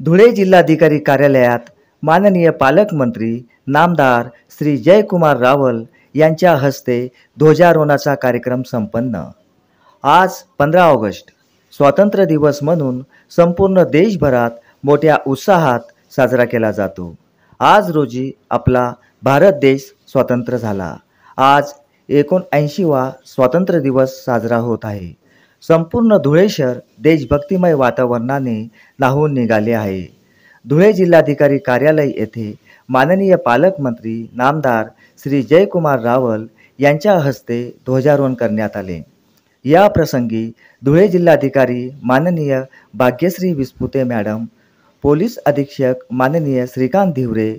धुळे जिल्हाधिकारी कार्यालयात माननीय पालकमंत्री नामदार श्री जयकुमार रावल यांच्या हस्ते ध्वजारोहणाचा कार्यक्रम संपन्न। आज 15 ऑगस्ट स्वातंत्र्य दिवस म्हणून संपूर्ण देशभरात मोठ्या उत्साहात साजरा केला जातो। आज रोजी आपला भारत देश स्वतंत्र झाला। आज 79वा स्वातंत्र्य दिवस साजरा होत आहे। संपूर्ण धुळे शहर देशभक्तिमय वातावरणाने न्हाऊन निघाले आहे। धुळे जिल्हाधिकारी कार्यालय येथे माननीय पालकमंत्री नामदार श्री जयकुमार रावल यांच्या हस्ते ध्वजारोहण करण्यात आले। या प्रसंगी धुळे जिल्हाधिकारी माननीय भाग्यश्री विस्पुते मॅडम, पोलीस अधीक्षक माननीय श्रीकांत धिवरे,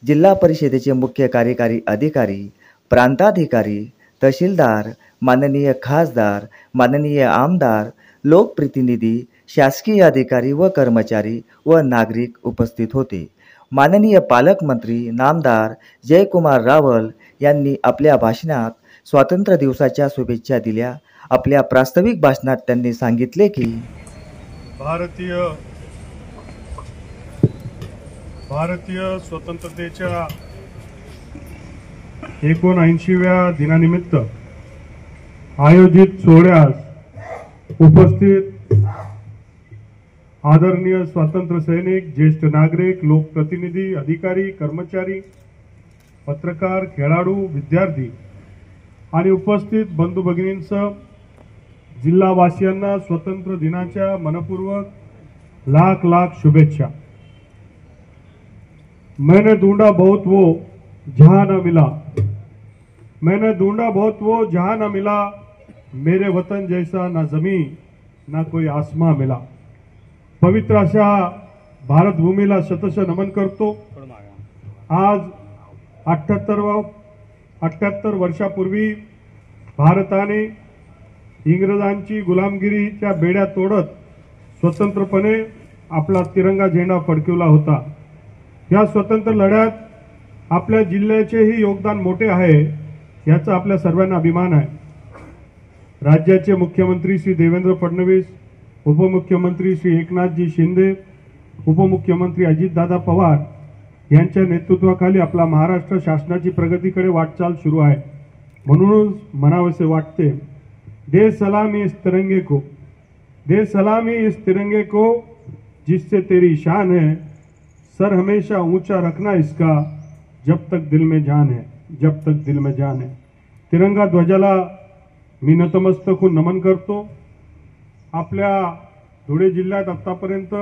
जिल्हा परिषदेचे मुख्य कार्यकारी अधिकारी, प्रांताधिकारी, तहसीलदार, माननीय खासदार, माननीय आमदार, लोकप्रतिनिधी, शासकीय अधिकारी व कर्मचारी व नागरिक उपस्थित होते। माननीय पालकमंत्री नामदार जयकुमार रावल यांनी आपल्या भाषणात स्वातंत्र्य दिवसाच्या शुभेच्छा दिल्या। आपल्या प्रास्ताविक भाषणात त्यांनी सांगितले की भारतीय स्वतंत्रतेच्या 79व्या दिनानिमित्त आयोजित सोहळ्यास उपस्थित आदरणीय स्वातंत्र्य सैनिक, ज्येष्ठ नागरिक, लोकप्रतिनिधी, अधिकारी, कर्मचारी, पत्रकार, खेळाडू, विद्यार्थी आणि उपस्थित बंधू भगिनींसह जिल्हावासियांना स्वातंत्र्य दिनाच्या मनपूर्वक लाख लाख शुभेच्छा। मैंने ढूंढा बहुत वो जहां न मिला, मैंने ढूंढा बहुत वो जहां न मिला, मेरे वतन जैसा ना जमीन ना कोई आसमां मिला। पवित्र अशा भारत भूमीला शतश नमन करतो। आज 78 वर्षापूर्वी भारताने इंग्रजांची गुलामगिरीच्या बेड्या तोडत स्वतंत्रपणे आपला तिरंगा झेंडा फडकवला होता। या स्वतंत्र लढ्यात आपल्या जिल्ह्याचेही योगदान मोठे आहे, याचा आपल्या सर्वांना अभिमान आहे। राज्याचे मुख्यमंत्री श्री देवेंद्र फडणवीस, उपमुख्यमंत्री श्री एकनाथजी शिंदे, उपमुख्यमंत्री अजितदादा पवार यांच्या नेतृत्वाखाली आपला महाराष्ट्र शासनाची प्रगतीकडे वाटचाल सुरू आहे। म्हणूनच म्हणावेसे वाटते, दे सलामी इस तिरंगे को, दे सलामी इस तिरंगे को जिससे तेरी शान है, सर हमेशा ऊंचा रखना इसका, जब तक दिल में जान है, जब तक दिल में जान है। तिरंगा ध्वजाला मी नतमस्तक होऊन नमन करतो। आपल्या धुळे जिल्ह्यात आतापर्यंत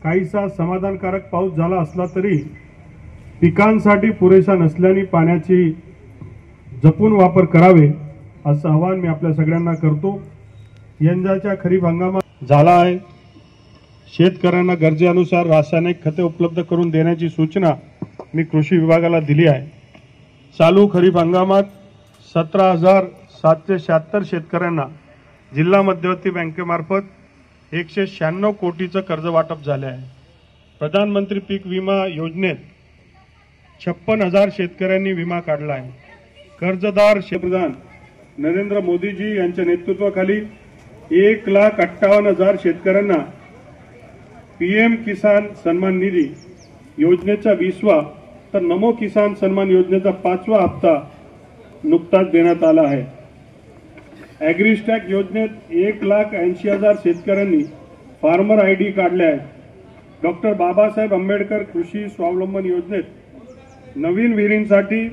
काहीसा समाधानकारक पाऊस झाला असला तरी पिकांसाठी पुरेसा नसल्याने पाण्याची जपून वापर करावे असं आवाहन मी आपल्या सगळ्यांना करतो। यंदाच्या खरीप हंगामात झाला आहे। शेतकऱ्यांना गरजेनुसार रासायनिक खते उपलब्ध करून देण्याची सूचना मी कृषी विभागाला दिली आहे। चालू खरीप हंगामात 17,776 शेतकऱ्यांना जिल्हा मध्यवर्ती बँकेमार्फत 196 कोटीचं कर्ज वाटप झाले आहे। प्रधानमंत्री पीक विमा योजनेत 56,000 शेतकऱ्यांनी विमा काढला आहे। कर्जदार पंतप्रधान नरेंद्र मोदीजी यांच्या नेतृत्वाखाली 1,58,000 शेतकऱ्यांना पीएम किसान सन्मान निधी योजनेचा 20वा तर नमो किसान सन्मान योजनेचा 5वा हप्ता नुकताच देण्यात आला आहे। ॲग्रिस्टॅक योजनेत 1,80,000 शेतकऱ्यांनी फार्मर आयडी काढले आहेत। डॉक्टर बाबासाहेब आंबेडकर कृषी स्वावलंबन योजनेत नवीन विहिरींसाठी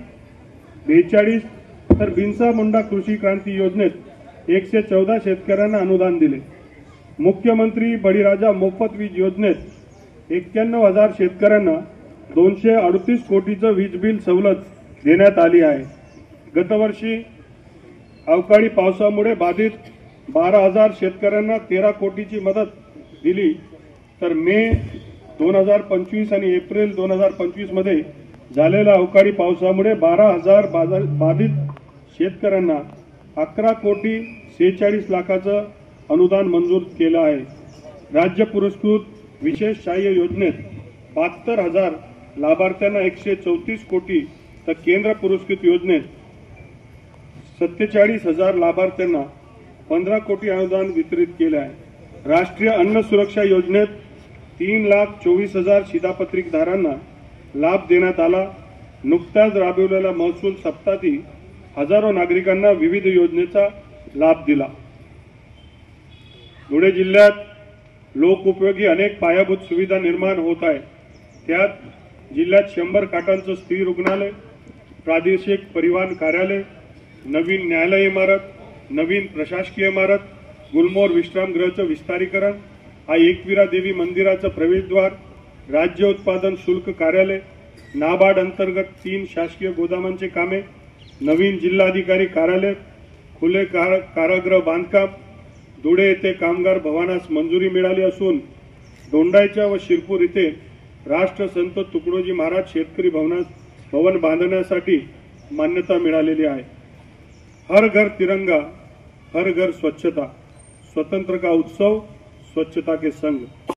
42 तर बिरसा मुंडा कृषी क्रांती योजनेत 114 शेतकऱ्यांना अनुदान दिले। मुख्यमंत्री बळीराजा मोफत वीज योजनेत 91,000 शेतकऱ्यांना 238 कोटीचं वीज बिल सवलत देण्यात आली आहे। गतवर्षी अवकाळी पावसामुळे बाधित 12,000 शेतकऱ्यांना 13 कोटीची मदत दिली, तर मे 2025 आणि एप्रिल 2025 मध्ये झालेल्या अवकाळी पावसामुळे 12,000 बाधित शेतकऱ्यांना 11 कोटी 46 लाखाचं अनुदान मंजूर केलं आहे। राज्य पुरस्कृत विशेष सहाय्य योजनेत 72,000 लाभार्थ्यांना 134 कोटी तर केंद्र पुरस्कृत योजनेत 47,000 लाभार्थ्यांना 15 कोटी अनुदान वितरित केले आहे। राष्ट्रीय अन्न सुरक्षा योजनेत 3,24,000 शिधापत्रिकधारांना लाभ देण्यात आला। नुकत्याच राबवलेल्या महसूल सप्ताहाती हजारो नागरिकांना विविध योजनेचा लाभ दिला। धुळे जिल्ह्यात लोकोपयोगी अनेक पायाभूत सुविधा निर्माण होत आहे। त्यात जिल्ह्यात 100 खाटांचं स्त्री रुग्णालय, प्रादेशिक परिवहन कार्यालय, नवीन न्यायालय इमारत, नवीन प्रशासकीय इमारत, गुलमोहर विश्रामगृहाचं विस्तारीकरण, एकवीरा देवी मंदिराचं प्रवेशद्वार, राज्य उत्पादन शुल्क कार्यालय, नाबार्ड अंतर्गत 3 शासकीय गोदामांचे कामे, नवीन जिल्हाधिकारी कार्यालय, खुले कारागृह बांधकाम, धुळे येथे कामगार भवनास मंजुरी मिळाली असून दोंडाईच्या व शिरपूर येथे राष्ट्रसंत तुकडोजी महाराज शेतकरी भवन बांधण्यासाठी मान्यता मिळालेली आहे। हर घर तिरंगा, हर घर स्वच्छता, स्वतंत्र का उत्सव, स्वच्छता के संग।